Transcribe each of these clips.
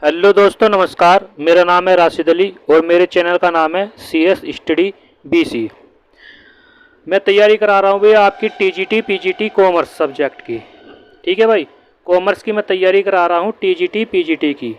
Hello दोस्तों, नमस्कार। मेरा नाम है राशिद अली और मेरे चैनल का नाम है CS स्टडी BC। मैं तैयारी करा रहा हूँ भैया आपकी TGT PGT कॉमर्स सब्जेक्ट की। ठीक है भाई, कॉमर्स की मैं तैयारी करा रहा हूँ TGT PGT की।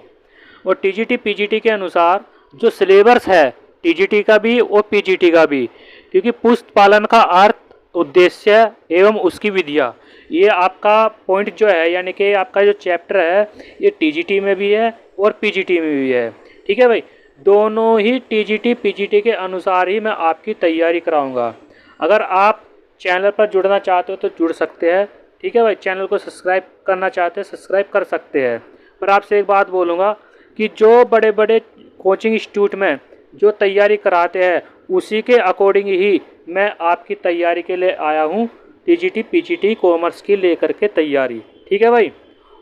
और TGT PGT के अनुसार जो सिलेबस है TGT का भी और PGT का भी, क्योंकि पुष्प पालन का अर्थ, उद्देश्य एवं उसकी विधियाँ, ये आपका पॉइंट जो है, यानी कि आपका जो चैप्टर है, ये TGT में भी है और PGT में भी है। ठीक है भाई, दोनों ही TGT PGT के अनुसार ही मैं आपकी तैयारी कराऊंगा। अगर आप चैनल पर जुड़ना चाहते हो तो जुड़ सकते हैं। ठीक है भाई, चैनल को सब्सक्राइब करना चाहते हैं सब्सक्राइब कर सकते हैं। पर आपसे एक बात बोलूँगा कि जो बड़े बड़े कोचिंग इंस्टीट्यूट में जो तैयारी कराते हैं, उसी के अकॉर्डिंग ही मैं आपकी तैयारी के लिए आया हूँ। TGT PGT कॉमर्स की लेकर के तैयारी। ठीक है भाई,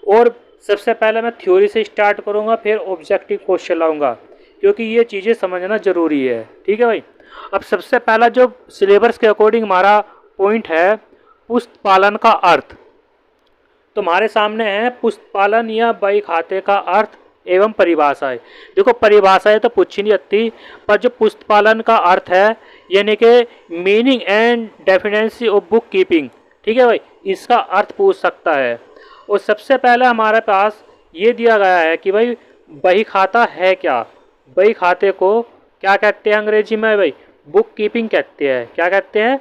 और सबसे पहले मैं थ्योरी से स्टार्ट करूँगा, फिर ऑब्जेक्टिव क्वेश्चन लाऊंगा, क्योंकि ये चीज़ें समझना ज़रूरी है। ठीक है भाई, अब सबसे पहला जो सिलेबस के अकॉर्डिंग हमारा पॉइंट है, पुष्प पालन का अर्थ। तुम्हारे सामने है पुष्प पालन या बही खाते का अर्थ एवं परिभाषाएं। देखो, परिभाषाएं तो पूछी नहीं जाती, पर जो पुष्प पालन का अर्थ है, यानी कि meaning and definition of book keeping, ठीक है भाई, इसका अर्थ पूछ सकता है। और सबसे पहले हमारे पास ये दिया गया है कि भाई बही खाता है क्या। बही खाते को क्या कहते हैं अंग्रेजी में भाई? बुक कीपिंग कहते हैं। क्या कहते हैं?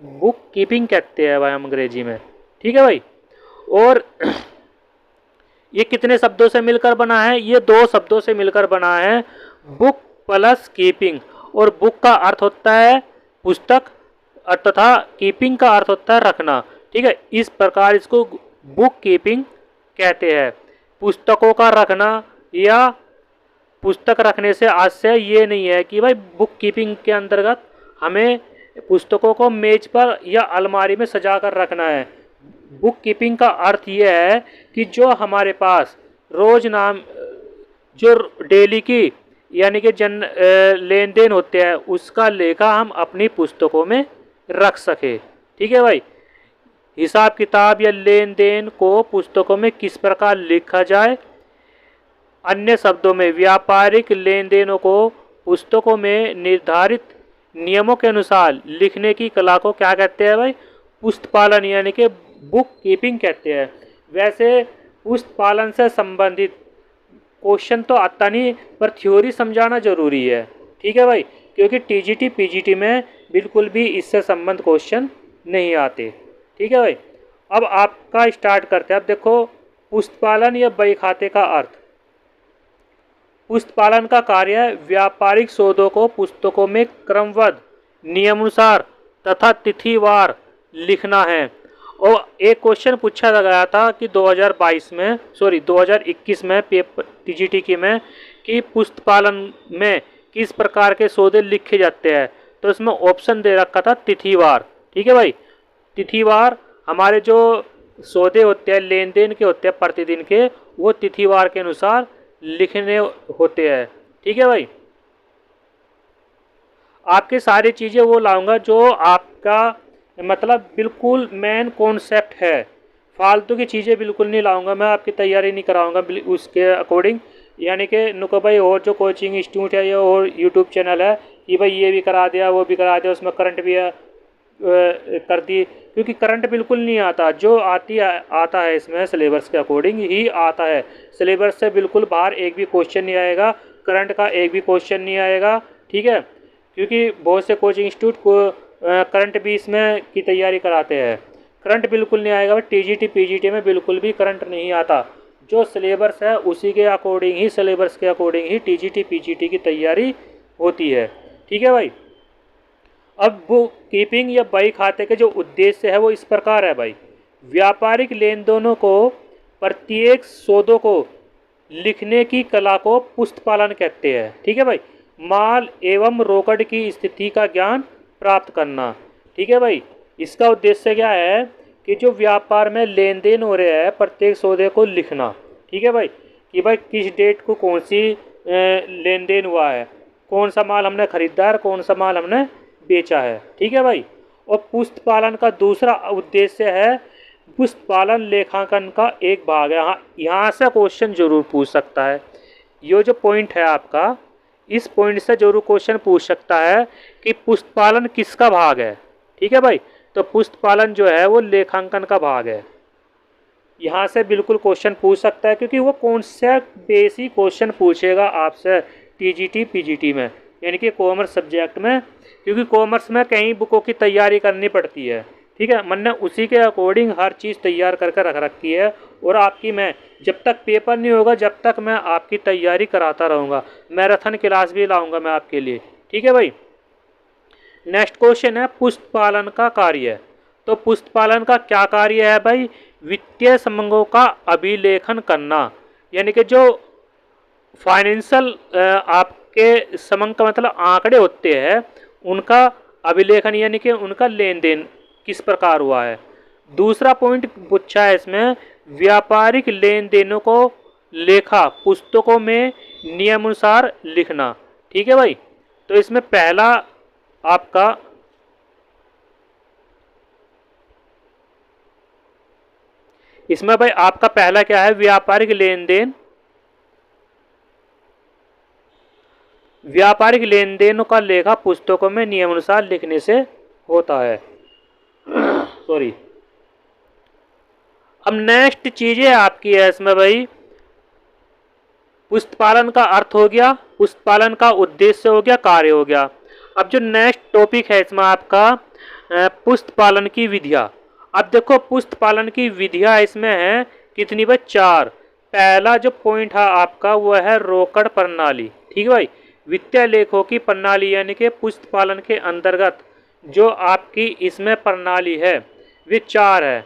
बुक कीपिंग कहते हैं भाई अंग्रेजी में। ठीक है भाई, और ये कितने शब्दों से मिलकर बना है? ये दो शब्दों से मिलकर बना है, बुक प्लस कीपिंग। और बुक का अर्थ होता है पुस्तक तथा कीपिंग का अर्थ होता है रखना। ठीक है, इस प्रकार इसको बुक कीपिंग कहते हैं। पुस्तकों का रखना या पुस्तक रखने से आशय ये नहीं है कि भाई बुक कीपिंग के अंतर्गत हमें पुस्तकों को मेज पर या अलमारी में सजा कर रखना है। बुक कीपिंग का अर्थ ये है कि जो हमारे पास रोज नाम जो डेली की यानी कि लेन देन होते हैं, उसका लेखा हम अपनी पुस्तकों में रख सके। ठीक है भाई, हिसाब किताब या लेन देन को पुस्तकों में किस प्रकार लिखा जाए, अन्य शब्दों में व्यापारिक लेन देनों को पुस्तकों में निर्धारित नियमों के अनुसार लिखने की कला को क्या कहते हैं भाई? पुस्तक पालन यानी कि बुक कीपिंग कहते हैं। वैसे पुस्तक पालन से संबंधित क्वेश्चन तो आता नहीं, पर थ्योरी समझाना जरूरी है। ठीक है भाई, क्योंकि TGT PGT में बिल्कुल भी इससे संबंध क्वेश्चन नहीं आते। ठीक है भाई, अब आपका स्टार्ट करते हैं। अब देखो, पुस्तक पालन या बही खाते का अर्थ। पुस्तक पालन का कार्य है व्यापारिक सौदों को पुस्तकों में क्रमबद्ध नियमानुसार तथा तिथिवार लिखना है। और एक क्वेश्चन पूछा गया था कि 2021 में पेपर TGT की में कि पुस्तक पालन में किस प्रकार के सौदे लिखे जाते हैं, तो इसमें ऑप्शन दे रखा था तिथिवार। ठीक है भाई, तिथिवार हमारे जो सौदे होते हैं, लेन देन के होते हैं प्रतिदिन के, वो तिथिवार के अनुसार लिखने होते हैं। ठीक है भाई, आपके सारी चीज़ें वो लाऊंगा जो आपका मतलब बिल्कुल मेन कॉन्सेप्ट है। फालतू की चीज़ें बिल्कुल नहीं लाऊंगा मैं, आपकी तैयारी नहीं कराऊंगा उसके अकॉर्डिंग। यानी कि नुको भाई और जो कोचिंग इंस्टीट्यूट है या और यूट्यूब चैनल है कि भाई ये भी करा दिया वो भी करा दिया, उसमें करंट भी कर दी, क्योंकि करंट बिल्कुल नहीं आता। जो आता है इसमें सिलेबस के अकॉर्डिंग ही आता है। सिलेबस से बिल्कुल बाहर एक भी क्वेश्चन नहीं आएगा, करंट का एक भी क्वेश्चन नहीं आएगा। ठीक है, क्योंकि बहुत से कोचिंग इंस्टीट्यूट को करंट भी इसमें की तैयारी कराते हैं। करंट बिल्कुल नहीं आएगा। TGT PGT में बिल्कुल भी करंट नहीं आता। जो सिलेबस है उसी के अकॉर्डिंग ही, सिलेबस के अकॉर्डिंग ही TGT PGT की तैयारी होती है। ठीक है भाई, अब बुक कीपिंग या बही खाते के जो उद्देश्य है वो इस प्रकार है भाई। व्यापारिक लेन देनों को, प्रत्येक सौदों को लिखने की कला को पुस्तक पालन कहते हैं। ठीक है भाई, माल एवं रोकड़ की स्थिति का ज्ञान प्राप्त करना। ठीक है भाई, इसका उद्देश्य क्या है कि जो व्यापार में लेन देन हो रहे हैं, प्रत्येक सौदे को लिखना। ठीक है भाई, कि भाई किस डेट को कौन सी लेन देन हुआ है, कौन सा माल हमने खरीदा है, कौन सा माल हमने बेचा है। ठीक है भाई, और पुस्तक पालन का दूसरा उद्देश्य है, पुस्तक पालन लेखांकन का एक भाग है। हाँ, यहाँ से क्वेश्चन जरूर पूछ सकता है। ये जो पॉइंट है आपका, इस पॉइंट से जरूर क्वेश्चन पूछ सकता है कि पुस्तपालन किसका भाग है। ठीक है भाई, तो पुस्तपालन जो है वो लेखांकन का भाग है। यहाँ से बिल्कुल क्वेश्चन पूछ सकता है, क्योंकि वो कॉन्सेप्ट बेसिक क्वेश्चन पूछेगा आपसे टीजीटी पीजीटी में, यानी कि कॉमर्स सब्जेक्ट में, क्योंकि कॉमर्स में कई बुकों की तैयारी करनी पड़ती है। ठीक है, मैंने उसी के अकॉर्डिंग हर चीज़ तैयार करके रख रखी है, और आपकी मैं जब तक पेपर नहीं होगा जब तक मैं आपकी तैयारी कराता रहूँगा। मैराथन क्लास भी लाऊंगा मैं आपके लिए। ठीक है भाई, नेक्स्ट क्वेश्चन है पुस्तपालन का कार्य। तो पुस्तपालन का क्या कार्य है भाई? वित्तीय समंगों का अभिलेखन करना, यानी कि जो फाइनेंशियल आपके समंग का मतलब आंकड़े होते हैं उनका अभिलेखन, यानी कि उनका लेन देन किस प्रकार हुआ है। दूसरा पॉइंट पूछा है इसमें, व्यापारिक लेन देनों को लेखा पुस्तकों में नियमानुसार लिखना। ठीक है भाई, तो इसमें पहला आपका इसमें भाई आपका पहला क्या है? व्यापारिक लेन देन, व्यापारिक लेन देनों का लेखा पुस्तकों में नियमानुसार लिखने से होता है। सॉरी। अब नेक्स्ट चीजें आपकी है इसमें भाई, पुस्तपालन का अर्थ हो गया, पुस्तपालन का उद्देश्य हो गया, कार्य हो गया। अब जो नेक्स्ट टॉपिक है इसमें आपका पुस्तपालन की विधियां। अब देखो पुस्तपालन की विधियां इसमें है कितनी भाई? 4। पहला जो पॉइंट है आपका वो है रोकड़ प्रणाली। ठीक है भाई, वित्तीय लेखों की प्रणाली, यानी कि पुस्तपालन के अंतर्गत जो आपकी इसमें प्रणाली है वे 4 है।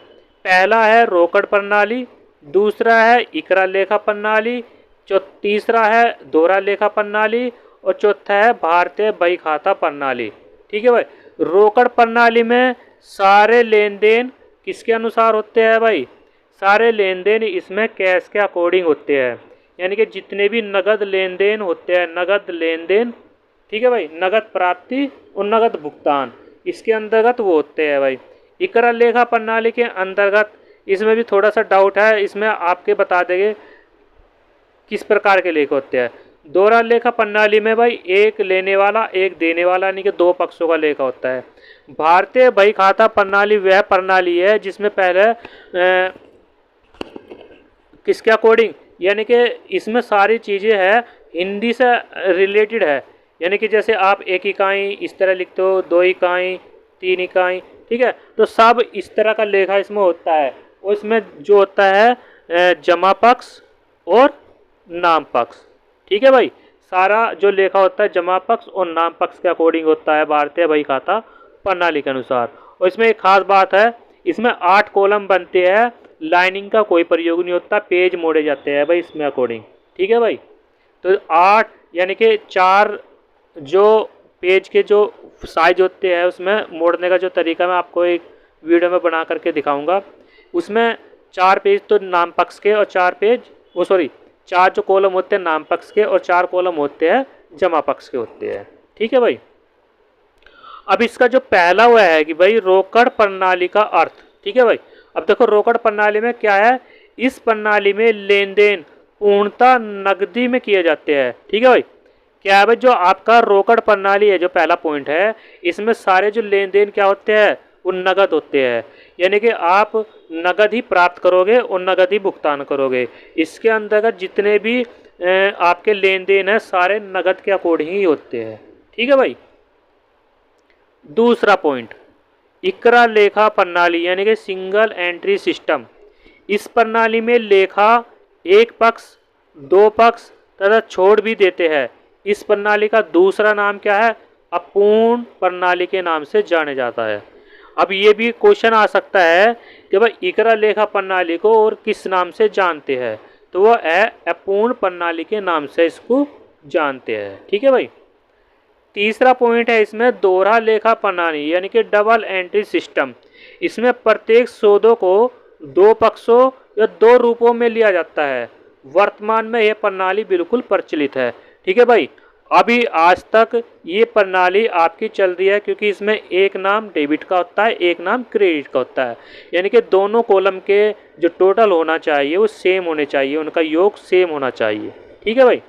पहला है रोकड़ प्रणाली, दूसरा है इकरा लेखा प्रणाली, तीसरा है दोहरा लेखा प्रणाली, और चौथा है भारतीय बही खाता प्रणाली। ठीक है भाई, रोकड़ प्रणाली में सारे लेन देन किसके अनुसार होते हैं भाई? सारे लेन देन इसमें कैश के अकॉर्डिंग होते हैं, यानी कि जितने भी नगद लेन देन होते हैं, नगद लेन देन, ठीक है भाई, नगद प्राप्ति और नगद भुगतान, इसके अंतर्गत वो होते हैं भाई। इकरा लेखा प्रणाली के अंतर्गत इसमें भी थोड़ा सा डाउट है, इसमें आपके बता देंगे किस प्रकार के लेख होते हैं। दोहरा लेखा प्रणाली में भाई एक लेने वाला एक देने वाला, यानी कि 2 पक्षों का लेखा होता है। भारतीय बही खाता प्रणाली वह प्रणाली है जिसमें पहले किसके अकॉर्डिंग, यानी कि इसमें सारी चीज़ें हैं हिंदी से रिलेटेड है, यानी कि जैसे आप 1 इकाई इस तरह लिखते हो, 2 इकाई, 3 इकाई, ठीक है, तो सब इस तरह का लेखा इसमें होता है। और इसमें जो होता है जमा पक्ष और नाम पक्ष। ठीक है भाई, सारा जो लेखा होता है जमा पक्ष और नाम पक्ष के अकॉर्डिंग होता है भारतीय बही खाता प्रणाली के अनुसार। और इसमें एक खास बात है, इसमें 8 कॉलम बनते हैं, लाइनिंग का कोई प्रयोग नहीं होता, पेज मोड़े जाते हैं भाई इसमें अकॉर्डिंग। ठीक है भाई, तो 8 यानी कि 4 जो पेज के जो साइज होते हैं उसमें मोड़ने का जो तरीका मैं आपको एक वीडियो में बना करके दिखाऊंगा। उसमें 4 पेज तो नाम पक्ष के और 4 पेज 4 जो कॉलम होते हैं नाम पक्ष के और 4 कॉलम होते हैं जमा पक्ष के होते हैं। ठीक है भाई, अब इसका जो पहला हुआ है कि भाई रोकड़ प्रणाली का अर्थ। ठीक है भाई, अब देखो रोकड़ प्रणाली में क्या है, इस प्रणाली में लेन देन पूर्णतः नकदी में किए जाते हैं। ठीक है भाई, क्या है भाई, जो आपका रोकड़ प्रणाली है जो पहला पॉइंट है, इसमें सारे जो लेन देन क्या होते हैं वो नगद होते हैं, यानी कि आप नगद ही प्राप्त करोगे और नगद ही भुगतान करोगे। इसके अंतर्गत जितने भी आपके लेन देन है सारे नगद के अकॉर्डिंग ही होते हैं। ठीक है भाई, दूसरा पॉइंट इकरा लेखा प्रणाली, यानी कि सिंगल एंट्री सिस्टम। इस प्रणाली में लेखा एक पक्ष 2 पक्ष तथा छोड़ भी देते हैं। इस प्रणाली का दूसरा नाम क्या है? अपूर्ण प्रणाली के नाम से जाने जाता है। अब ये भी क्वेश्चन आ सकता है कि भाई इकरा लेखा प्रणाली को और किस नाम से जानते हैं, तो वह है अपूर्ण प्रणाली के नाम से इसको जानते हैं। ठीक है भाई, तीसरा पॉइंट है इसमें दोहरा लेखा प्रणाली, यानी कि डबल एंट्री सिस्टम। इसमें प्रत्येक सौदों को 2 पक्षों या 2 रूपों में लिया जाता है। वर्तमान में यह प्रणाली बिल्कुल प्रचलित है। ठीक है भाई, अभी आज तक ये प्रणाली आपकी चल रही है, क्योंकि इसमें एक नाम डेबिट का होता है एक नाम क्रेडिट का होता है, यानी कि दोनों कॉलम के जो टोटल होना चाहिए वो सेम होने चाहिए, उनका योग सेम होना चाहिए। ठीक है भाई।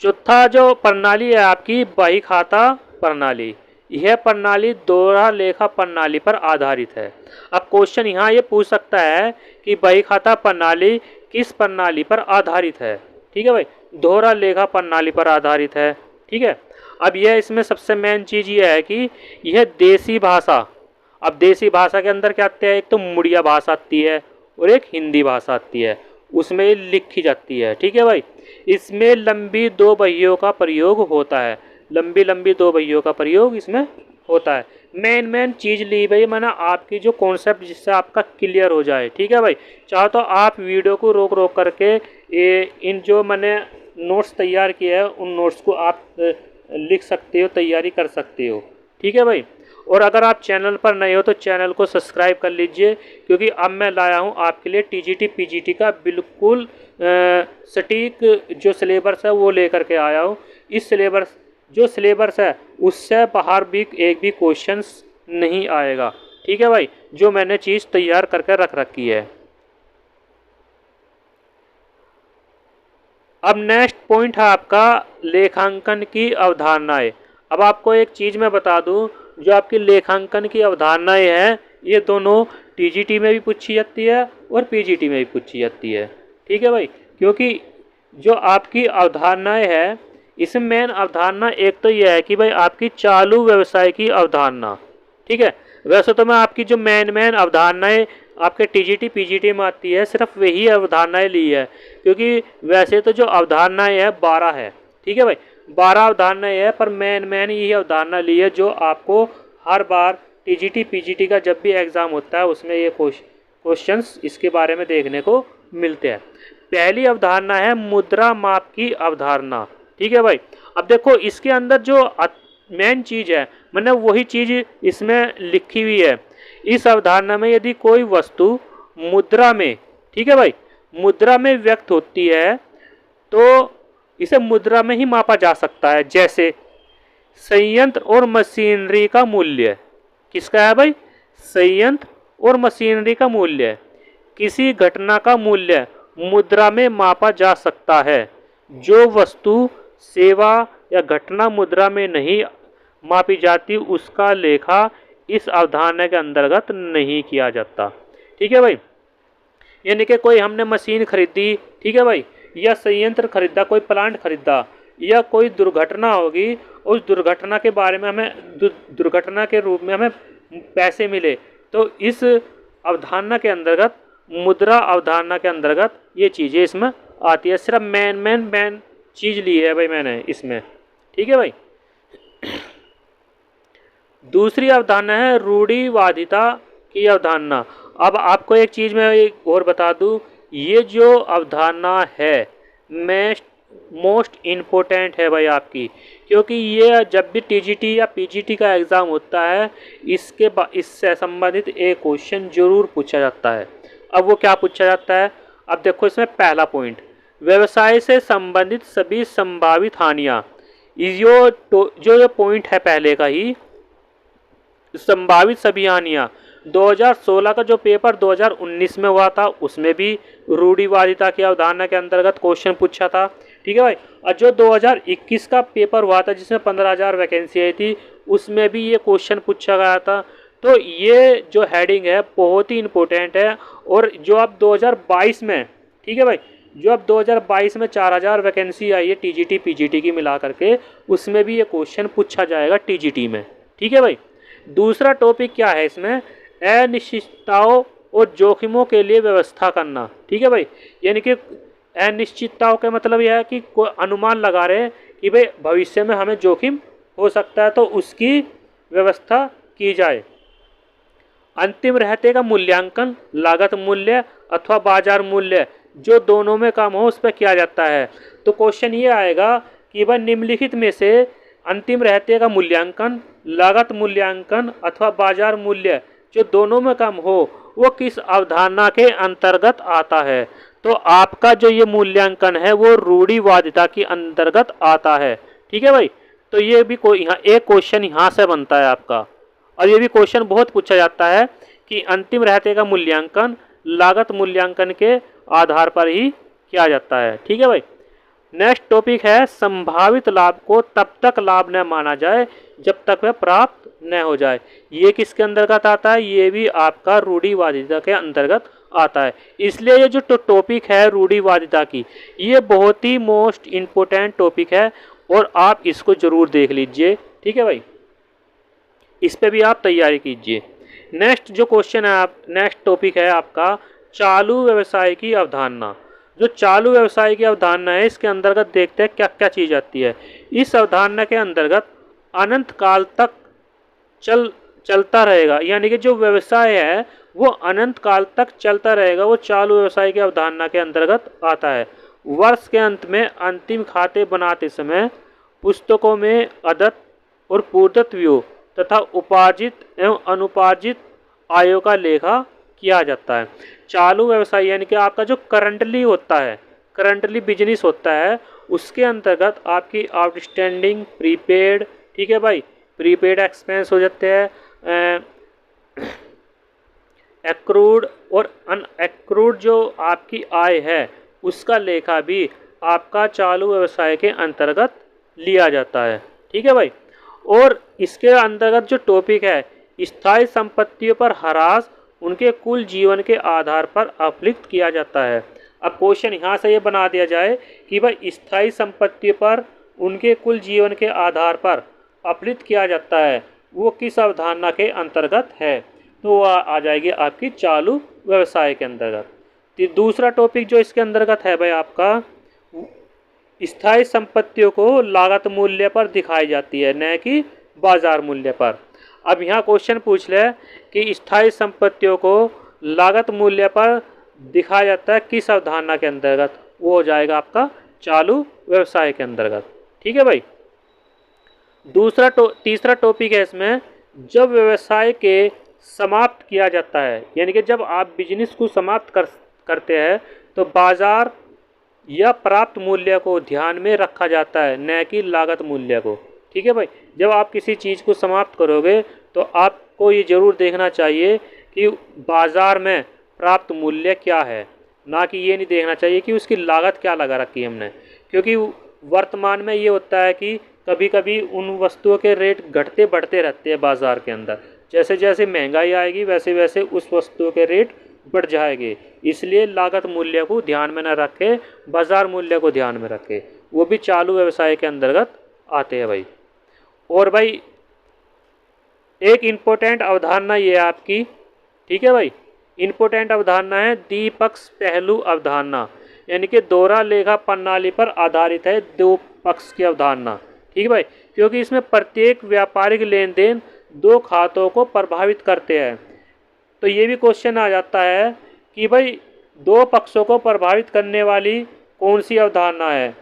चौथा जो प्रणाली है आपकी बही खाता प्रणाली, यह प्रणाली दोहरा लेखा प्रणाली पर आधारित है। अब क्वेश्चन यहाँ ये पूछ सकता है कि बही खाता प्रणाली किस प्रणाली पर आधारित है, ठीक है भाई, दोहरा लेखा प्रणाली पर आधारित है, ठीक है। अब यह इसमें सबसे मेन चीज़ ये है कि यह देसी भाषा, अब देसी भाषा के अंदर क्या आते हैं, एक तो मुड़िया भाषा आती है और एक हिंदी भाषा आती है, उसमें लिखी जाती है, ठीक है भाई। इसमें लंबी दो बहियों का प्रयोग होता है, लंबी लंबी दो बहियों का प्रयोग इसमें होता है। मेन चीज़ ली भाई मैंने आपकी जो कॉन्सेप्ट जिससे आपका क्लियर हो जाए, ठीक है भाई। चाहो तो आप वीडियो को रोक रोक करके इन जो मैंने नोट्स तैयार किए हैं उन नोट्स को आप लिख सकते हो, तैयारी कर सकते हो, ठीक है भाई। और अगर आप चैनल पर नए हो तो चैनल को सब्सक्राइब कर लीजिए, क्योंकि अब मैं लाया हूँ आपके लिए टीजीटी पीजीटी का बिल्कुल सटीक जो सिलेबस है वो लेकर के आया हूँ। इस सिलेबस है उससे बाहर भी एक भी क्वेश्चंस नहीं आएगा, ठीक है भाई, जो मैंने चीज़ तैयार करके रख रखी है। अब नेक्स्ट पॉइंट है आपका लेखांकन की अवधारणाएं। अब आपको एक चीज़ मैं बता दूं, जो आपकी लेखांकन की अवधारणाएं हैं ये दोनों टीजीटी में भी पूछी जाती है और पीजीटी में भी पूछी जाती है, ठीक है भाई। क्योंकि जो आपकी अवधारणाएं है इसमें मेन अवधारणा एक तो यह है कि भाई आपकी चालू व्यवसाय की अवधारणा, ठीक है। वैसे तो मैं आपकी जो मेन अवधारणाएं आपके टीजीटी पीजीटी में आती है सिर्फ वही अवधारणाएं ली है, क्योंकि वैसे तो जो अवधारणाएं है 12 है, ठीक है भाई, 12 अवधारणाएं है, पर मेन यही अवधारणा ली है जो आपको हर बार टीजीटी पीजीटी का जब भी एग्ज़ाम होता है उसमें ये क्वेश्चंस इसके बारे में देखने को मिलते हैं। पहली अवधारणा है मुद्रा माप की अवधारणा, ठीक है भाई। अब देखो इसके अंदर जो मेन चीज़ है मैंने वही चीज़ इसमें लिखी हुई है। इस अवधारणा में यदि कोई वस्तु मुद्रा में, ठीक है भाई, मुद्रा में व्यक्त होती है तो इसे मुद्रा में ही मापा जा सकता है। जैसे संयंत्र और मशीनरी का मूल्य, किसका है भाई, संयंत्र और मशीनरी का मूल्य, किसी घटना का मूल्य मुद्रा में मापा जा सकता है। जो वस्तु सेवा या घटना मुद्रा में नहीं मापी जाती उसका लेखा इस अवधारणा के अंतर्गत नहीं किया जाता, ठीक है भाई। यानी कि कोई हमने मशीन खरीदी, ठीक है भाई, या संयंत्र खरीदा, कोई प्लांट खरीदा, या कोई दुर्घटना होगी, उस दुर्घटना के बारे में हमें दुर्घटना के रूप में हमें पैसे मिले, तो इस अवधारणा के अंतर्गत, मुद्रा अवधारणा के अंतर्गत ये चीज़ें इसमें आती है। सिर्फ मेन चीज़ ली है भाई मैंने इसमें, ठीक है भाई। दूसरी अवधारणा है रूढ़िवादिता की अवधारणा। अब आपको एक चीज़ मैं एक और बता दूं, ये जो अवधारणा है मोस्ट इम्पोर्टेंट है भाई आपकी, क्योंकि ये जब भी टीजीटी या पीजीटी का एग्ज़ाम होता है इससे संबंधित एक क्वेश्चन जरूर पूछा जाता है। अब वो क्या पूछा जाता है, अब देखो इसमें पहला पॉइंट, व्यवसाय से संबंधित सभी संभावित हानियाँ। जो पॉइंट है पहले का ही, संभावित सभी हानियाँ, 2016 का जो पेपर 2019 में हुआ था उसमें भी रूढ़िवादिता की अवधारणा के अंतर्गत क्वेश्चन पूछा था, ठीक है भाई। और जो 2021 का पेपर हुआ था जिसमें 15,000 वैकेंसी आई थी उसमें भी ये क्वेश्चन पूछा गया था। तो ये जो हेडिंग है बहुत ही इम्पोर्टेंट है। और जो अब 2022 में, ठीक है भाई, जो अब 2022 में 4,000 वैकेंसी आई है टीजीटी पीजीटी की मिला करके, उसमें भी ये क्वेश्चन पूछा जाएगा टीजीटी में, ठीक है भाई। दूसरा टॉपिक क्या है इसमें, अनिश्चितताओं और जोखिमों के लिए व्यवस्था करना, ठीक है भाई। यानी कि अनिश्चितताओं का मतलब यह है कि कोई अनुमान लगा रहे हैं कि भाई भविष्य में हमें जोखिम हो सकता है तो उसकी व्यवस्था की जाए। अंतिम रहते का मूल्यांकन लागत मूल्य अथवा बाजार मूल्य जो दोनों में कम हो उस पर किया जाता है। तो क्वेश्चन ये आएगा कि वह निम्नलिखित में से अंतिम रहते का मूल्यांकन, लागत मूल्यांकन अथवा बाजार मूल्य जो दोनों में कम हो वो किस अवधारणा के अंतर्गत आता है। तो आपका जो ये मूल्यांकन है वो रूढ़िवादिता के अंतर्गत आता है, ठीक है भाई। तो ये भी कोई यहाँ एक क्वेश्चन यहाँ से बनता है आपका, और ये भी क्वेश्चन बहुत पूछा जाता है कि अंतिम रहते का मूल्यांकन लागत मूल्यांकन के आधार पर ही किया जाता है। ठीक है भाई। नेक्स्ट टॉपिक है संभावित लाभ को तब तक लाभ न माना जाए जब तक वह प्राप्त न हो जाए। ये किसके अंतर्गत आता है? ये भी आपका रूढ़िवादिता के अंतर्गत आता है। इसलिए ये जो टॉपिक है रूढ़िवादिता की, ये बहुत ही मोस्ट इम्पोर्टेंट टॉपिक है और आप इसको जरूर देख लीजिए। ठीक है भाई, इस पे भी आप तैयारी कीजिए। नेक्स्ट जो क्वेश्चन है, आप नेक्स्ट टॉपिक है आपका चालू व्यवसाय की अवधारणा। जो चालू व्यवसाय की अवधारणा है, इसके अंतर्गत देखते हैं क्या क्या चीज़ आती है। इस अवधारणा के अंतर्गत अनंत काल तक चलता रहेगा, यानी कि जो व्यवसाय है वो अनंत काल तक चलता रहेगा, वो चालू व्यवसाय की अवधारणा के अंतर्गत आता है। वर्ष के अंत में अंतिम खाते बनाते समय पुस्तकों में अदत्त और पूर्दत्त व्यय तथा उपार्जित एवं अनुपार्जित आयों का लेखा किया जाता है। चालू व्यवसाय यानी कि आपका जो करंटली होता है, करंटली बिजनेस होता है, उसके अंतर्गत आपकी आउटस्टैंडिंग, प्रीपेड, ठीक है भाई, प्रीपेड एक्सपेंस हो जाते हैं, एक्रूड और अनएक्रूड जो आपकी आय है उसका लेखा भी आपका चालू व्यवसाय के अंतर्गत लिया जाता है। ठीक है भाई। और इसके अंतर्गत जो टॉपिक है स्थायी संपत्तियों पर ह्रास उनके कुल जीवन के आधार पर अपलिफ्ट किया जाता है। अब क्वेश्चन यहाँ से ये बना दिया जाए कि भाई स्थायी संपत्तियों पर उनके कुल जीवन के आधार पर अपलिफ्ट किया जाता है, वो किस अवधारणा के अंतर्गत है? तो वह आ जाएगी आपकी चालू व्यवसाय के अंतर्गत। तो दूसरा टॉपिक जो इसके अंतर्गत है भाई आपका स्थायी संपत्तियों को लागत मूल्य पर दिखाई जाती है, न कि बाजार मूल्य पर। अब यहाँ क्वेश्चन पूछ ले कि स्थायी संपत्तियों को लागत मूल्य पर दिखाया जाता है किस अवधारणा के अंतर्गत? वो हो जाएगा आपका चालू व्यवसाय के अंतर्गत। ठीक है भाई। तीसरा टॉपिक है इसमें, जब व्यवसाय के समाप्त किया जाता है, यानी कि जब आप बिजनेस को समाप्त करते हैं तो बाजार या प्राप्त मूल्य को ध्यान में रखा जाता है, न कि लागत मूल्य को। ठीक है भाई। जब आप किसी चीज़ को समाप्त करोगे तो आपको ये ज़रूर देखना चाहिए कि बाज़ार में प्राप्त मूल्य क्या है, ना कि ये नहीं देखना चाहिए कि उसकी लागत क्या लगा रखी है हमने। क्योंकि वर्तमान में ये होता है कि कभी कभी उन वस्तुओं के रेट घटते बढ़ते रहते हैं बाज़ार के अंदर। जैसे जैसे महंगाई आएगी वैसे वैसे उस वस्तुओं के रेट बढ़ जाएंगे। इसलिए लागत मूल्य को ध्यान में न रखें, बाज़ार मूल्य को ध्यान में रखें, वो भी चालू व्यवसाय के अंतर्गत आते हैं भाई। और भाई एक इम्पोर्टेंट अवधारणा ये है आपकी, ठीक है भाई, इम्पोर्टेंट अवधारणा है द्विपक्ष पहलू अवधारणा, यानी कि दोहरा लेखा प्रणाली पर आधारित है दो पक्ष की अवधारणा। ठीक है भाई। क्योंकि इसमें प्रत्येक व्यापारिक लेन देन दो खातों को प्रभावित करते हैं। तो ये भी क्वेश्चन आ जाता है कि भाई दो पक्षों को प्रभावित करने वाली कौन सी अवधारणा है?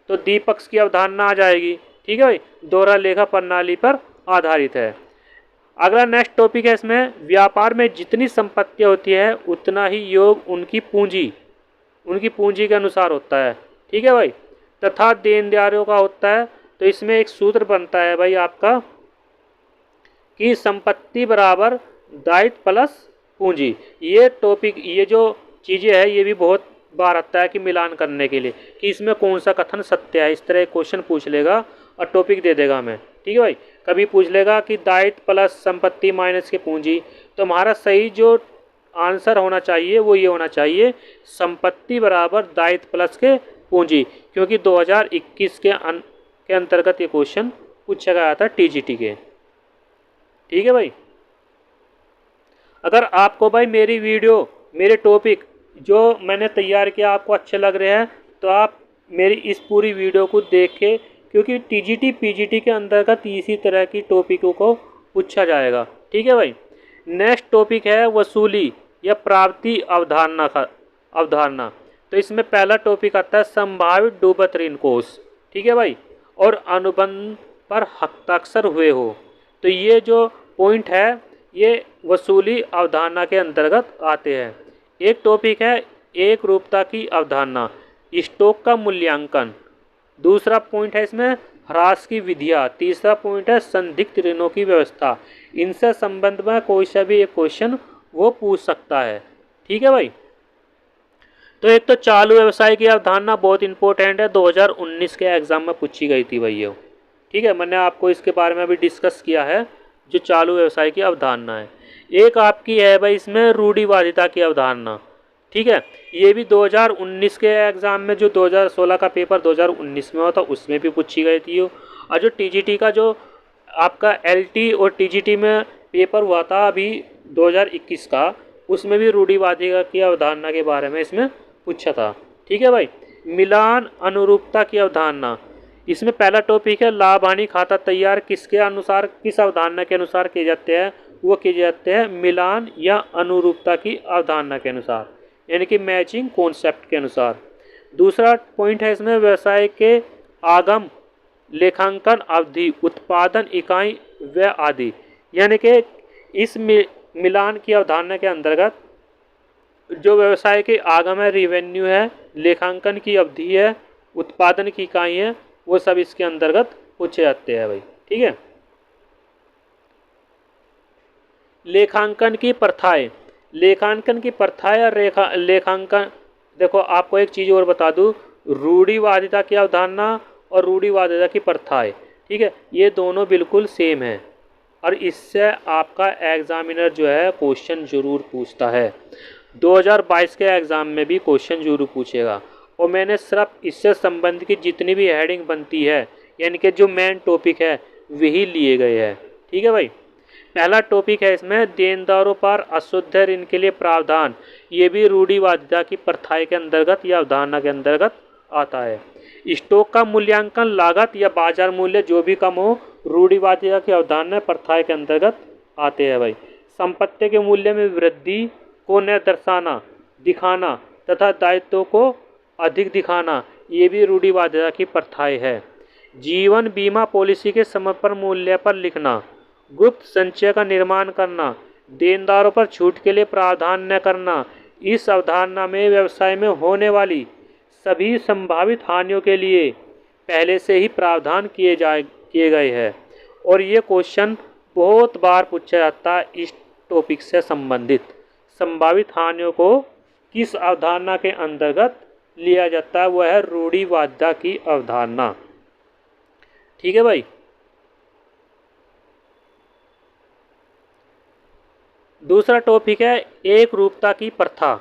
तो द्विपक्ष की अवधारणा आ जाएगी। ठीक है भाई, दोहरा लेखा प्रणाली पर आधारित है। अगला नेक्स्ट टॉपिक है इसमें, व्यापार में जितनी संपत्तियां होती है उतना ही योग उनकी पूंजी के अनुसार होता है। ठीक है भाई, तथा देनदारियों का होता है। तो इसमें एक सूत्र बनता है भाई आपका कि संपत्ति बराबर दायित्व प्लस पूंजी। ये टॉपिक, ये जो चीज़ें हैं ये भी बहुत बार आता है कि मिलान करने के लिए कि इसमें कौन सा कथन सत्य है। इस तरह क्वेश्चन पूछ लेगा और टॉपिक दे देगा हमें। ठीक है भाई। कभी पूछ लेगा कि दायित्व प्लस संपत्ति माइनस के पूंजी, तो हमारा सही जो आंसर होना चाहिए वो ये होना चाहिए संपत्ति बराबर दायित्व प्लस के पूंजी, क्योंकि 2021 के अंतर्गत ये क्वेश्चन पूछा गया था टीजीटी के। ठीक है भाई। अगर आपको भाई मेरी वीडियो, मेरे टॉपिक जो मैंने तैयार किया आपको अच्छे लग रहे हैं तो आप मेरी इस पूरी वीडियो को देखें, क्योंकि टीजीटी पीजीटी के अंतर्गत इसी तरह की टॉपिकों को पूछा जाएगा। ठीक है भाई। नेक्स्ट टॉपिक है वसूली या प्राप्ति अवधारणा। तो इसमें पहला टॉपिक आता है संभावित डूबत ऋण कोष। ठीक है भाई, और अनुबंध पर हस्ताक्षर हुए हो। तो ये जो पॉइंट है ये वसूली अवधारणा के अंतर्गत आते हैं। एक टॉपिक है एक रूपता की अवधारणा, स्टॉक का मूल्यांकन। दूसरा पॉइंट है इसमें ह्रास की विधियाँ। तीसरा पॉइंट है संदिग्ध ऋणों की व्यवस्था। इनसे संबंध में कोई सा भी एक क्वेश्चन वो पूछ सकता है। ठीक है भाई। तो एक तो चालू व्यवसाय की अवधारणा बहुत इंपॉर्टेंट है, 2019 के एग्जाम में पूछी गई थी भैया। ठीक है, मैंने आपको इसके बारे में अभी डिस्कस किया है, जो चालू व्यवसाय की अवधारणा है। एक आपकी है भाई इसमें रूढ़िवादिता की अवधारणा। ठीक है, ये भी 2019 के एग्ज़ाम में, जो 2016 का पेपर 2019 में हुआ था उसमें भी पूछी गई थी। और जो टीजीटी का जो आपका एलटी और टीजीटी में पेपर हुआ था अभी 2021 का, उसमें भी रूढ़िवादिता की अवधारणा के बारे में इसमें पूछा था। ठीक है भाई, मिलान अनुरूपता की अवधारणा, इसमें पहला टॉपिक है लाभ हानि खाता तैयार किसके अनुसार, किस अवधारणा के अनुसार किए जाते हैं, वो किए जाते हैं मिलान या अनुरूपता की अवधारणा के अनुसार, यानी कि मैचिंग कॉन्सेप्ट के अनुसार। दूसरा पॉइंट है इसमें व्यवसाय के आगम, लेखांकन अवधि, उत्पादन इकाई व आदि, यानी कि इस मिलान की अवधारणा के अंतर्गत जो व्यवसाय के आगम है, रिवेन्यू है, लेखांकन की अवधि है, उत्पादन की इकाई है, वो सब इसके अंतर्गत पूछे जाते हैं भाई। ठीक है, लेखांकन की प्रथाएं, लेखांकन की प्रथाएं और लेखांकन, देखो आपको एक चीज़ और बता दूं, रूढ़िवादिता की अवधारणा और रूढ़िवादिता की प्रथाएं, ठीक है, ये दोनों बिल्कुल सेम है और इससे आपका एग्जामिनर जो है क्वेश्चन जरूर पूछता है। 2022 के एग्ज़ाम में भी क्वेश्चन जरूर पूछेगा और मैंने सिर्फ इससे संबंधित की जितनी भी हेडिंग बनती है, यानी कि जो मेन टॉपिक है वही लिए गए हैं। ठीक है भाई, पहला टॉपिक है इसमें देनदारों पर अशुद्ध ऋण के लिए प्रावधान, ये भी रूढ़िवादिता की प्रथाएं के अंतर्गत या अवधारणा के अंतर्गत आता है। स्टॉक का मूल्यांकन, लागत या बाजार मूल्य जो भी कम हो, रूढ़िवादिता की अवधारणा प्रथाएं के अंतर्गत आते हैं भाई। संपत्ति के मूल्य में वृद्धि को न दर्शाना, दिखाना तथा दायित्वों को अधिक दिखाना, ये भी रूढ़िवादिता की प्रथाएं है। जीवन बीमा पॉलिसी के समय पर मूल्य पर लिखना, गुप्त संचय का निर्माण करना, देनदारों पर छूट के लिए प्रावधान न करना, इस अवधारणा में व्यवसाय में होने वाली सभी संभावित हानियों के लिए पहले से ही प्रावधान किए गए हैं। और ये क्वेश्चन बहुत बार पूछा जाता है इस टॉपिक से संबंधित, संभावित हानियों को किस अवधारणा के अंतर्गत लिया जाता है, वह है रूढ़िवादिता की अवधारणा। ठीक है भाई, दूसरा टॉपिक है एक रूपता की प्रथा,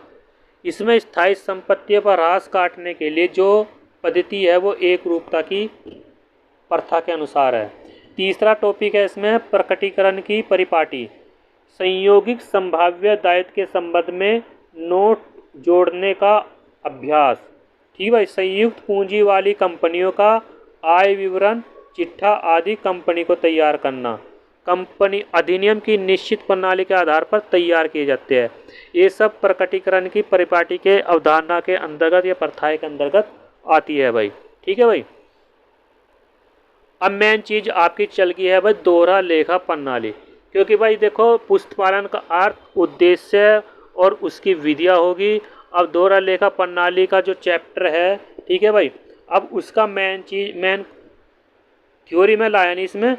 इसमें स्थायी संपत्तियों पर ह्रास काटने के लिए जो पद्धति है वो एक रूपता की प्रथा के अनुसार है। तीसरा टॉपिक है इसमें प्रकटीकरण की परिपाटी, संयोगिक संभाव्य दायित्व के संबंध में नोट जोड़ने का अभ्यास। ठीक भाई, संयुक्त पूंजी वाली कंपनियों का आय विवरण, चिट्ठा आदि कंपनी को तैयार करना, कंपनी अधिनियम की निश्चित प्रणाली के आधार पर तैयार किए जाते हैं। ये सब प्रकटीकरण की परिपाटी के अवधारणा के अंतर्गत या प्रथाएं के अंतर्गत आती है भाई। ठीक है भाई, अब मेन चीज़ आपकी चल गई है भाई दोहरा लेखा प्रणाली, क्योंकि भाई देखो पुस्तपालन का अर्थ, उद्देश्य और उसकी विधियाँ होगी। अब दोहरा लेखा प्रणाली का जो चैप्टर है, ठीक है भाई, अब उसका मेन थ्योरी में लाया नहीं, इसमें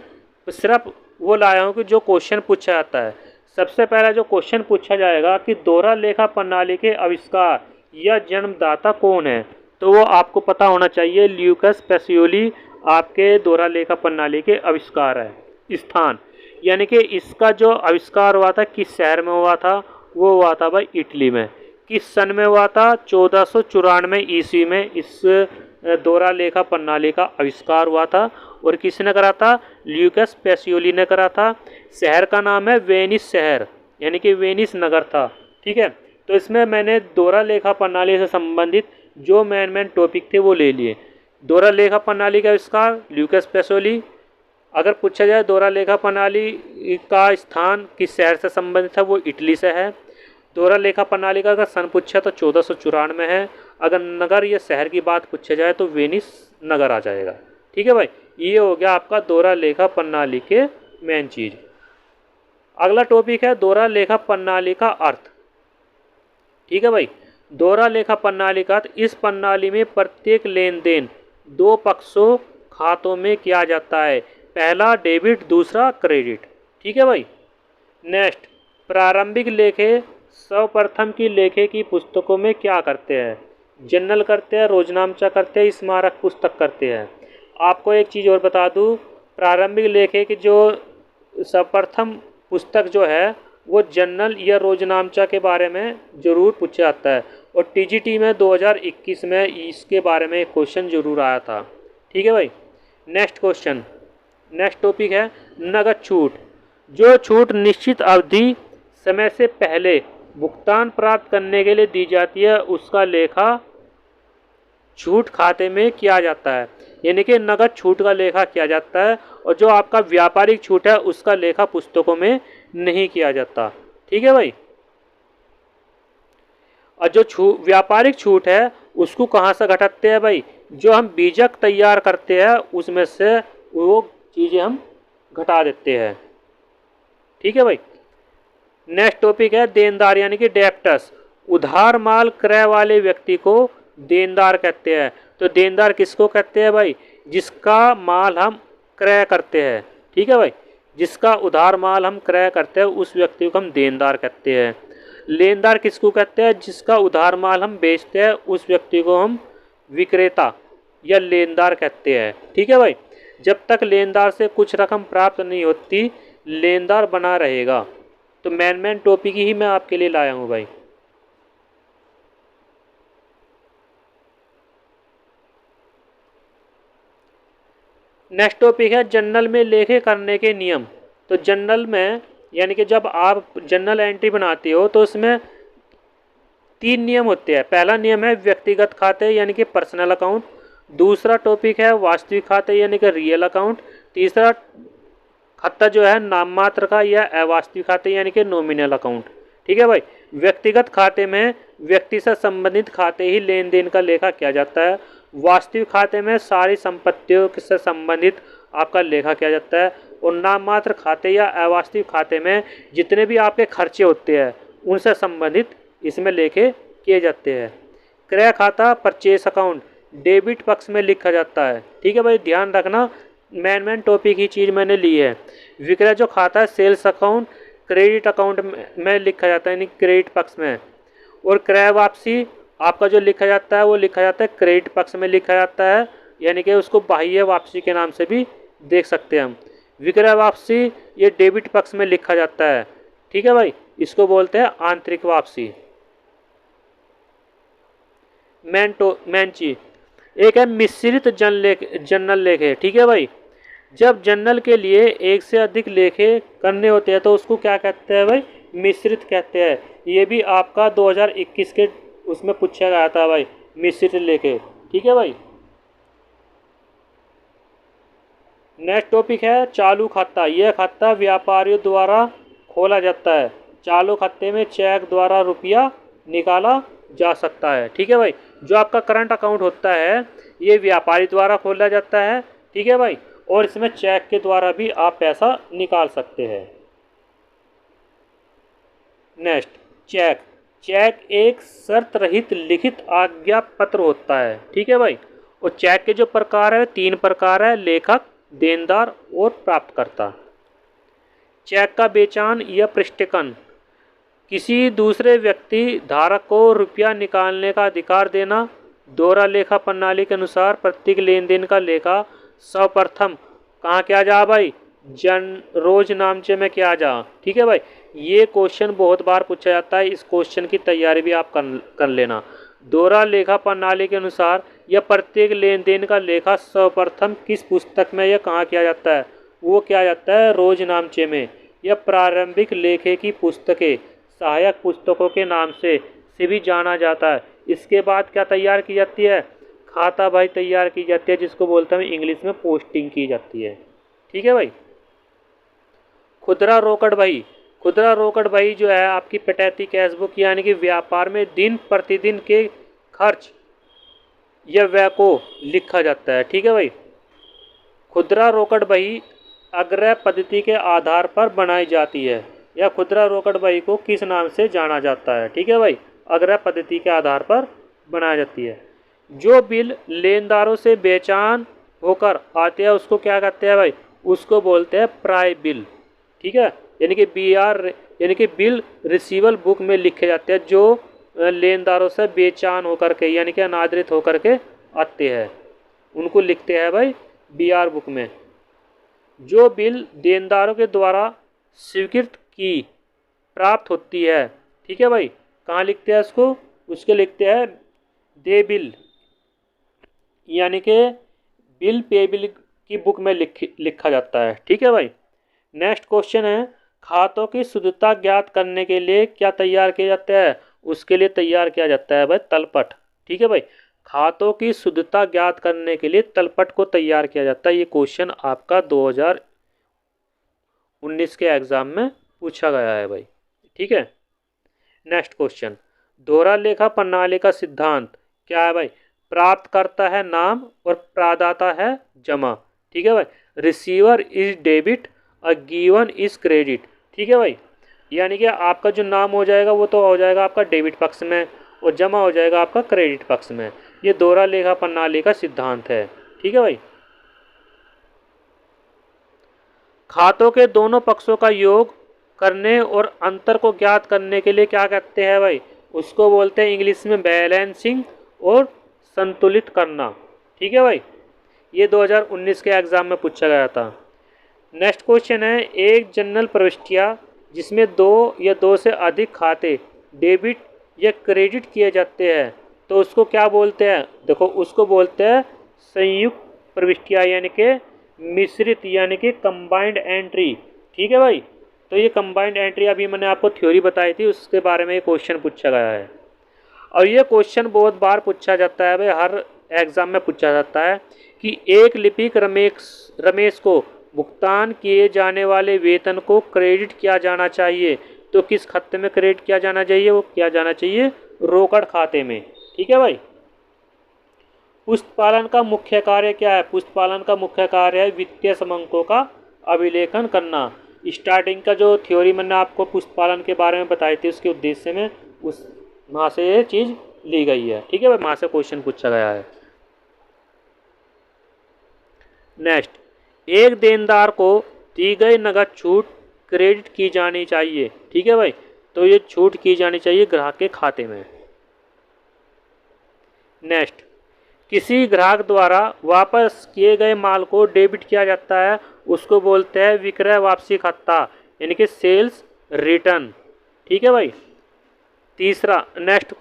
सिर्फ वो लाया हूँ कि जो क्वेश्चन पूछा जाता है। सबसे पहला जो क्वेश्चन पूछा जाएगा कि दोहरा लेखा प्रणाली के आविष्कार या जन्मदाता कौन है, तो वो आपको पता होना चाहिए ल्यूकस पेसियोली आपके दोहरा लेखा प्रणाली के आविष्कार है। स्थान, यानी कि इसका जो आविष्कार हुआ था किस शहर में हुआ था, वो हुआ था भाई इटली में। किस सन में हुआ था, 1494 ईस्वी में इस दोहरा लेखा प्रणाली का आविष्कार हुआ था। और किसने करा था, ल्यूकस पेसियोली ने करा था। शहर का नाम है वेनिस शहर, यानी कि वेनिस नगर था। ठीक है, तो इसमें मैंने दोहरा लेखा प्रणाली से संबंधित जो मेन टॉपिक थे वो ले लिए। दोहरा लेखा प्रणाली का आविष्कार ल्यूकस पेसियोली। अगर पूछा जाए दोहरा लेखा प्रणाली का स्थान किस शहर से संबंधित है, वो इटली से है। दोहरा लेखा प्रणाली का अगर सन पूछा तो 1494 है। अगर नगर या शहर की बात पूछा जाए तो वेनिस नगर आ जाएगा। ठीक है भाई, ये हो गया आपका दोहरा लेखा प्रणाली के मेन चीज़। अगला टॉपिक है दोहरा लेखा प्रणाली का अर्थ। ठीक है भाई, दोहरा लेखा प्रणाली का अर्थ, इस प्रणाली में प्रत्येक लेन देन दो पक्षों खातों में किया जाता है, पहला डेबिट दूसरा क्रेडिट। ठीक है भाई, नेक्स्ट प्रारंभिक लेखे सर्वप्रथम की लेखे की पुस्तकों में क्या करते हैं, जर्नल करते हैं, रोजनामचा करते हैं, स्मारक पुस्तक करते हैं। आपको एक चीज़ और बता दूं, प्रारंभिक लेखे की जो सर्वप्रथम पुस्तक जो है वो जर्नल या रोजनामचा के बारे में ज़रूर पूछा जाता है, और टीजीटी में 2021 में इसके बारे में एक क्वेश्चन ज़रूर आया था। ठीक है भाई। नेक्स्ट क्वेश्चन, नेक्स्ट टॉपिक है नगद छूट। जो छूट निश्चित अवधि समय से पहले भुगतान प्राप्त करने के लिए दी जाती है उसका लेखा छूट खाते में किया जाता है, यानी कि नगद छूट का लेखा किया जाता है, और जो आपका व्यापारिक छूट है उसका लेखा पुस्तकों में नहीं किया जाता। ठीक है भाई। और जो व्यापारिक छूट है उसको कहाँ से घटाते हैं भाई, जो हम बीजक तैयार करते हैं उसमें से वो चीज़ें हम घटा देते हैं। ठीक है भाई। नेक्स्ट टॉपिक है देनदार यानी कि डेप्टर्स। उधार माल क्रय वाले व्यक्ति को देनदार कहते हैं। तो देनदार किसको कहते हैं भाई, जिसका माल हम क्रय करते हैं। ठीक है भाई। जिसका उधार माल हम क्रय करते हैं उस व्यक्ति को हम देनदार कहते हैं। लेनदार किसको कहते हैं, जिसका उधार माल हम बेचते हैं उस व्यक्ति को हम विक्रेता या लेनदार कहते हैं। ठीक है भाई। जब तक लेनदार से कुछ रकम प्राप्त नहीं होती लेनदार बना रहेगा। तो मेन टॉपिक ही मैं आपके लिए लाया हूँ भाई। नेक्स्ट टॉपिक है जर्नल में लेखे करने के नियम। तो जर्नल में यानी कि जब आप जर्नल एंट्री बनाते हो तो उसमें 3 नियम होते हैं। पहला नियम है व्यक्तिगत खाते यानी कि पर्सनल अकाउंट। दूसरा टॉपिक है वास्तविक खाते यानी कि रियल अकाउंट। तीसरा खाता जो है नाम मात्र का या अवास्तविक खाते यानी कि नॉमिनल अकाउंट। ठीक है भाई। व्यक्तिगत खाते में व्यक्ति से संबंधित खाते ही लेन देन का लेखा किया जाता है। वास्तविक खाते में सारी संपत्तियों से संबंधित आपका लेखा किया जाता है, और नाम मात्र खाते या अवास्तविक खाते में जितने भी आपके खर्चे होते हैं उनसे संबंधित इसमें लेखे किए जाते हैं। क्रय खाता परचेस अकाउंट डेबिट पक्ष में लिखा जाता है। ठीक है भाई। ध्यान रखना मेन टॉपिक ही चीज़ मैंने ली है। विक्रय जो खाता है सेल्स अकाउंट क्रेडिट अकाउंट में लिखा जाता है यानी क्रेडिट पक्ष में, और क्रय वापसी आपका जो लिखा जाता है वो लिखा जाता है क्रेडिट पक्ष में लिखा जाता है, यानी कि उसको बाह्य वापसी के नाम से भी देख सकते हैं हम। विक्रय वापसी ये डेबिट पक्ष में लिखा जाता है। ठीक है भाई। इसको बोलते हैं आंतरिक वापसी। मेन चीज एक है मिश्रित जर्नल लेखे। ठीक है भाई। जब जर्नल के लिए एक से अधिक लेखे करने होते हैं तो उसको क्या कहते हैं भाई, मिश्रित कहते हैं। ये भी आपका 2021 के उसमें पूछा गया था भाई, मिश्रित लेखे। ठीक है भाई। नेक्स्ट टॉपिक है चालू खाता। यह खाता व्यापारियों द्वारा खोला जाता है। चालू खाते में चेक द्वारा रुपया निकाला जा सकता है। ठीक है भाई। जो आपका करंट अकाउंट होता है ये व्यापारी द्वारा खोला जाता है। ठीक है भाई। और इसमें चेक के द्वारा भी आप पैसा निकाल सकते हैं। Next check. चेक एक शर्त रहित लिखित आज्ञा पत्र होता है। ठीक है भाई। और चेक के जो प्रकार है 3 प्रकार है, लेखक, देनदार और प्राप्तकर्ता। चेक का बेचान या पृष्ठकन किसी दूसरे व्यक्ति धारक को रुपया निकालने का अधिकार देना। दोहरा लेखा प्रणाली के अनुसार प्रत्येक लेन देन का लेखा सर्वप्रथम कहाँ किया जा भाई, रोजनामचे में किया जा। ठीक है भाई। ये क्वेश्चन बहुत बार पूछा जाता है, इस क्वेश्चन की तैयारी भी आप कर लेना। दोहरा लेखा प्रणाली के अनुसार यह प्रत्येक लेन देन का लेखा सर्वप्रथम किस पुस्तक में यह कहाँ किया जाता है, वो किया जाता है रोजनामचे में। यह प्रारंभिक लेखे की पुस्तकें सहायक पुस्तकों के नाम से भी जाना जाता है। इसके बाद क्या तैयार की जाती है, खाता भाई तैयार की जाती है, जिसको बोलते हैं इंग्लिश में पोस्टिंग की जाती है। ठीक है भाई। खुदरा रोकड़ भाई। खुदरा रोकड़ भाई जो है आपकी पेटैती कैश बुक यानी कि व्यापार में दिन प्रतिदिन के खर्च या व्यय को लिखा जाता है। ठीक है भाई। खुदरा रोकड़ बही अग्रह पद्धति के आधार पर बनाई जाती है। या खुदरा रोकड़ बही को किस नाम से जाना जाता है। ठीक है भाई। अग्रह पद्धति के आधार पर बनाई जाती है। जो बिल लेनदारों से बेचान होकर आते हैं उसको क्या कहते हैं भाई, उसको बोलते हैं प्राय बिल। ठीक है। यानी कि BR यानी कि बिल रिसीवल बुक में लिखे जाते हैं जो लेनदारों से बेचान होकर के यानी कि अनादरित होकर के आते हैं, उनको लिखते हैं भाई BR बुक में। जो बिल देनदारों के द्वारा स्वीकृत की प्राप्त होती है, ठीक है भाई, कहाँ लिखते हैं इसको, उसके लिखते हैं दे बिल, यानी कि बिल पे बिल की बुक में लिखा जाता है, ठीक है भाई। नेक्स्ट क्वेश्चन है, खातों की शुद्धता ज्ञात करने के लिए क्या तैयार किया जाता है, उसके लिए तैयार किया जाता है भाई तलपट, ठीक है भाई। खातों की शुद्धता ज्ञात करने के लिए तलपट को तैयार किया जाता है। ये क्वेश्चन आपका 2019 के एग्जाम में पूछा गया है भाई, ठीक है। नेक्स्ट क्वेश्चन, दोहरा लेखा प्रणाली का सिद्धांत क्या है भाई, प्राप्त करता है नाम और प्रदाता है जमा, ठीक है भाई। रिसीवर इज डेबिट और गिवन इज क्रेडिट, ठीक है भाई। यानी कि आपका जो नाम हो जाएगा वो तो हो जाएगा आपका डेबिट पक्ष में और जमा हो जाएगा आपका क्रेडिट पक्ष में। ये दोहरा लेखा प्रणाली का सिद्धांत है, ठीक है भाई। खातों के दोनों पक्षों का योग करने और अंतर को ज्ञात करने के लिए क्या कहते हैं भाई, उसको बोलते हैं इंग्लिश में बैलेंसिंग और संतुलित करना, ठीक है भाई। ये 2019 के एग्जाम में पूछा गया था। नेक्स्ट क्वेश्चन है, एक जनरल प्रविष्टियाँ जिसमें दो या दो से अधिक खाते डेबिट या क्रेडिट किए जाते हैं तो उसको क्या बोलते हैं, देखो उसको बोलते हैं संयुक्त प्रविष्टियाँ, यानी कि मिश्रित, यानी कि कंबाइंड एंट्री, ठीक है भाई। तो ये कंबाइंड एंट्री अभी मैंने आपको थ्योरी बताई थी, उसके बारे में ये क्वेश्चन पूछा गया है। और ये क्वेश्चन बहुत बार पूछा जाता है भाई, हर एग्जाम में पूछा जाता है कि एक लिपिक रमेश को भुगतान किए जाने वाले वेतन को क्रेडिट किया जाना चाहिए तो किस खाते में क्रेडिट किया जाना चाहिए, वो किया जाना चाहिए रोकड़ खाते में, ठीक है भाई। पुस्तपालन का मुख्य कार्य क्या है, पुस्तपालन का मुख्य कार्य है वित्तीय समंकों का अभिलेखन करना। स्टार्टिंग का जो थ्योरी मैंने आपको पुस्तपालन के बारे में बताई थी उसके उद्देश्य में उस वहाँ से ये चीज़ ली गई है, ठीक है भाई, वहाँ से क्वेश्चन पूछा गया है। नेक्स्ट, एक देनदार को दी गई नगद छूट क्रेडिट की जानी चाहिए, ठीक है भाई, तो ये छूट की जानी चाहिए ग्राहक के खाते में। नेक्स्ट, किसी ग्राहक द्वारा वापस किए गए माल को डेबिट किया जाता है उसको बोलते हैं विक्रय वापसी खाता, यानी कि सेल्स रिटर्न, ठीक है भाई। तीसरा नेक्स्ट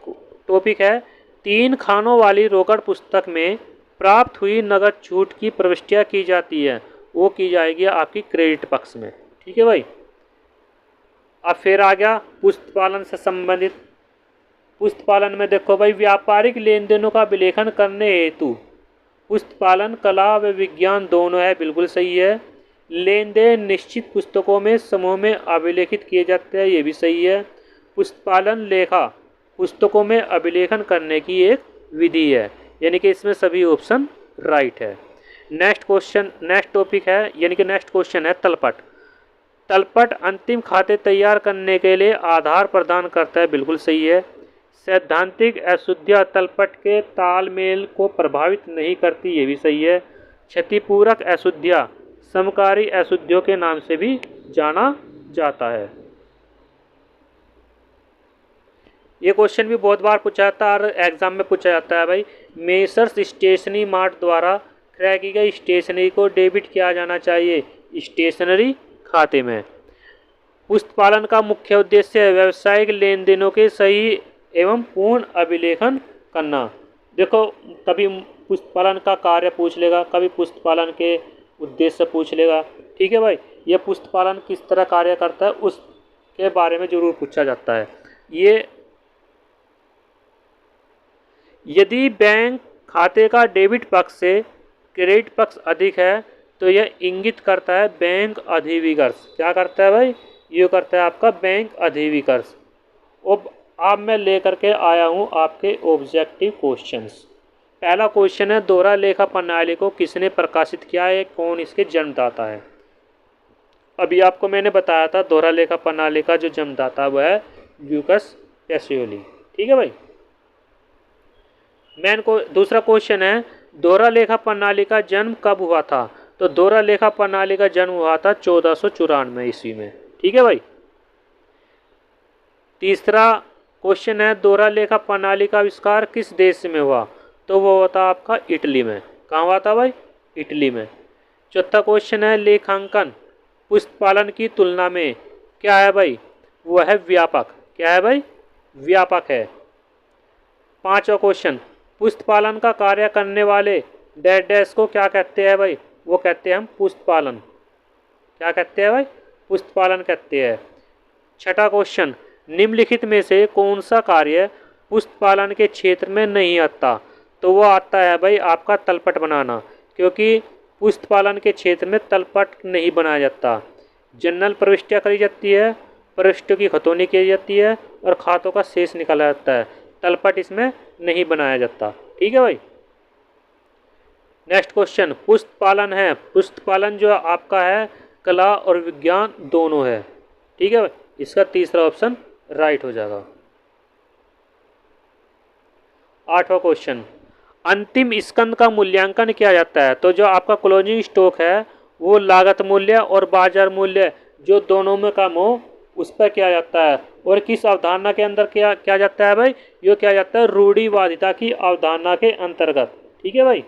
टॉपिक है, 3 खानों वाली रोकड़ पुस्तक में प्राप्त हुई नगद छूट की प्रविष्टियाँ की जाती है, वो की जाएगी आपकी क्रेडिट पक्ष में, ठीक है भाई। अब फिर आ गया पुस्तपालन से संबंधित। पुस्तपालन में देखो भाई, व्यापारिक लेन देनों का विलेखन करने हेतु पुस्तपालन कला व विज्ञान दोनों है, बिल्कुल सही है। लेन देन निश्चित पुस्तकों में समूह में अभिलेखित किए जाते हैं, ये भी सही है। पुस्तपालन लेखा पुस्तकों में अभिलेखन करने की एक विधि है, यानी कि इसमें सभी ऑप्शन राइट है। नेक्स्ट टॉपिक है, यानी कि नेक्स्ट क्वेश्चन है तलपट। तलपट अंतिम खाते तैयार करने के लिए आधार प्रदान करता है, बिल्कुल सही है। सैद्धांतिक अशुद्धियाँ तलपट के तालमेल को प्रभावित नहीं करती, ये भी सही है। क्षतिपूरक अशुद्धियाँ समकारी अशुद्धियों के नाम से भी जाना जाता है। ये क्वेश्चन भी बहुत बार पूछा जाता है और एग्जाम में पूछा जाता है भाई, मेसर्स स्टेशनरी मार्ट द्वारा क्रय की गई स्टेशनरी को डेबिट किया जाना चाहिए स्टेशनरी खाते में। पुस्तपालन का मुख्य उद्देश्य है व्यावसायिक लेन देनों के सही एवं पूर्ण अभिलेखन करना। देखो कभी पुस्तपालन का कार्य पूछ लेगा, कभी पुस्तपालन के उद्देश्य पूछ लेगा, ठीक है भाई। यह पुस्तपालन किस तरह कार्य करता है उसके बारे में जरूर पूछा जाता है। ये यदि बैंक खाते का डेबिट पक्ष से क्रेडिट पक्ष अधिक है तो यह इंगित करता है बैंक अधिविकर्ष। क्या करता है भाई, ये करता है आपका बैंक अधिविकर्ष। अब मैं लेकर के आया हूँ आपके ऑब्जेक्टिव क्वेश्चंस। पहला क्वेश्चन है, दोहरा लेखा प्रणाली को किसने प्रकाशित किया है, कौन इसके जन्मदाता है। अभी आपको मैंने बताया था दोहरा लेखा प्रणाली का जो जन्मदाता वह है ल्यूकस पैसियोली, ठीक है भाई। दूसरा क्वेश्चन है, दोहरा लेखा प्रणाली का जन्म कब हुआ था, तो दोहरा लेखा प्रणाली का जन्म हुआ था 1494 ईस्वी में, ठीक है भाई। तीसरा क्वेश्चन है दोहरा लेखा प्रणाली का आविष्कार किस देश में हुआ, तो वो होता आपका इटली में। कहाँ हुआ था भाई, इटली में। चौथा क्वेश्चन है लेखांकन पुस्तपालन की तुलना में क्या है भाई, वो है व्यापक। क्या है भाई, व्यापक है। पांचवा क्वेश्चन पुस्तपालन का कार्य करने वाले डैश डैश को क्या कहते हैं भाई, वो कहते हैं हम पुस्तपालन। क्या कहते हैं भाई, पुस्तपालन कहते हैं। छठा क्वेश्चन निम्नलिखित में से कौन सा कार्य पुस्तपालन के क्षेत्र में नहीं आता, तो वो आता है भाई आपका तलपट बनाना, क्योंकि पुस्तपालन के क्षेत्र में तलपट नहीं बनाया जाता। जनरल प्रविष्टियाँ करी जाती है, प्रविष्टियों की खतौनी की जाती है और खातों का शेष निकाला जाता है। तलपट इसमें नहीं बनाया जाता। ठीक है भाई। नेक्स्ट क्वेश्चन पुस्तपालन है, पुस्तपालन जो आपका है कला और विज्ञान दोनों है। ठीक है भाई, इसका तीसरा ऑप्शन राइट हो जाएगा। आठवां क्वेश्चन अंतिम स्कंद का मूल्यांकन किया जाता है, तो जो आपका क्लोजिंग स्टॉक है वो लागत मूल्य और बाजार मूल्य जो दोनों में कम हो उस पर किया जाता है। और किस अवधारणा के अंदर किया जाता है भाई, ये किया जाता है रूढ़िवादिता की अवधारणा के अंतर्गत। ठीक है भाई।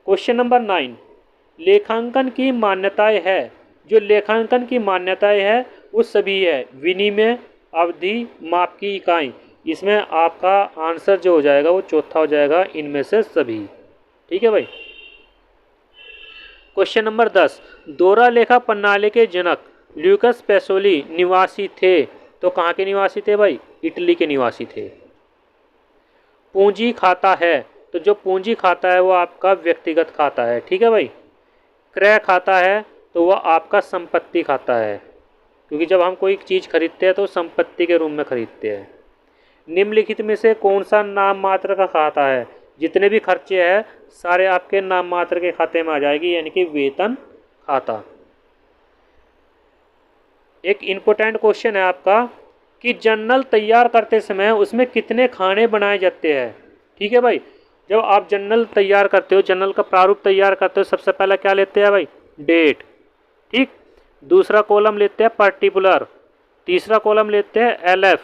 क्वेश्चन नंबर 9 लेखांकन की मान्यताएं है, जो लेखांकन की मान्यताएं है वो सभी है विनिमय, अवधि, माप की इकाई। इसमें आपका आंसर जो हो जाएगा वो चौथा हो जाएगा इनमें से सभी। ठीक है भाई। क्वेश्चन नंबर 10 दोहरा लेखा प्रणाली के जनक ल्यूकस पेसोली निवासी थे, तो कहाँ के निवासी थे भाई, इटली के निवासी थे। पूंजी खाता है, तो जो पूंजी खाता है वो आपका व्यक्तिगत खाता है। ठीक है भाई। क्रय खाता है तो वह आपका संपत्ति खाता है, क्योंकि जब हम कोई चीज़ खरीदते हैं तो संपत्ति के रूप में खरीदते हैं। निम्नलिखित में से कौन सा नाम मात्र का खाता है, जितने भी खर्चे हैं सारे आपके नाम मात्र के खाते में आ जाएगी, यानी कि वेतन खाता। एक इम्पोर्टेंट क्वेश्चन है आपका कि जर्नल तैयार करते समय उसमें कितने खाने बनाए जाते हैं। ठीक है भाई। जब आप जर्नल तैयार करते हो, जर्नल का प्रारूप तैयार करते हो, सबसे पहले क्या लेते हैं भाई, डेट। ठीक। दूसरा कॉलम लेते हैं पर्टिकुलर, तीसरा कॉलम लेते हैं LF,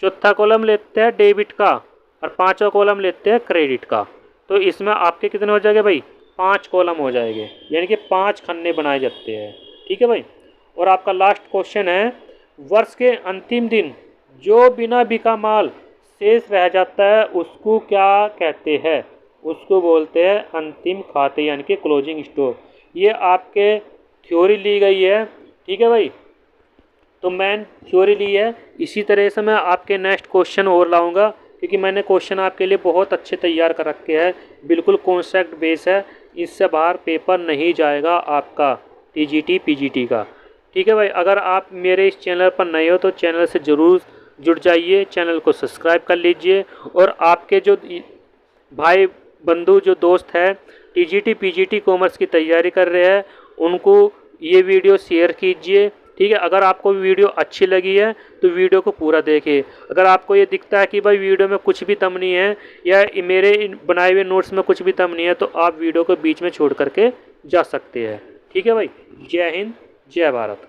चौथा कॉलम लेते हैं डेबिट का और पांचवा कॉलम लेते हैं क्रेडिट का। तो इसमें आपके कितने हो जाएंगे भाई, 5 कॉलम हो जाएंगे, यानी कि 5 खन्ने बनाए जाते हैं। ठीक है भाई। और आपका लास्ट क्वेश्चन है वर्ष के अंतिम दिन जो बिना बिका माल शेष रह जाता है उसको क्या कहते हैं, उसको बोलते हैं अंतिम खाते, यानी कि क्लोजिंग स्टॉक। ये आपके थ्योरी ली गई है। ठीक है भाई। तो मैंने थ्योरी ली है, इसी तरह से मैं आपके नेक्स्ट क्वेश्चन और लाऊंगा, क्योंकि मैंने क्वेश्चन आपके लिए बहुत अच्छे तैयार कर रखे हैं, बिल्कुल कॉन्सेप्ट बेस है, इससे बाहर पेपर नहीं जाएगा आपका TGT PGT का। ठीक है भाई। अगर आप मेरे इस चैनल पर नए हो तो चैनल से ज़रूर जुड़ जाइए, चैनल को सब्सक्राइब कर लीजिए। और आपके जो भाई बंधु जो दोस्त हैं TGT PGT कॉमर्स की तैयारी कर रहे हैं उनको ये वीडियो शेयर कीजिए। ठीक है। अगर आपको वीडियो अच्छी लगी है तो वीडियो को पूरा देखिए। अगर आपको ये दिखता है कि भाई वीडियो में कुछ भी दम नहीं है या मेरे बनाए हुए नोट्स में कुछ भी दम नहीं है, तो आप वीडियो को बीच में छोड़ करके जा सकते हैं। ठीक है भाई। जय हिंद, जय भारत।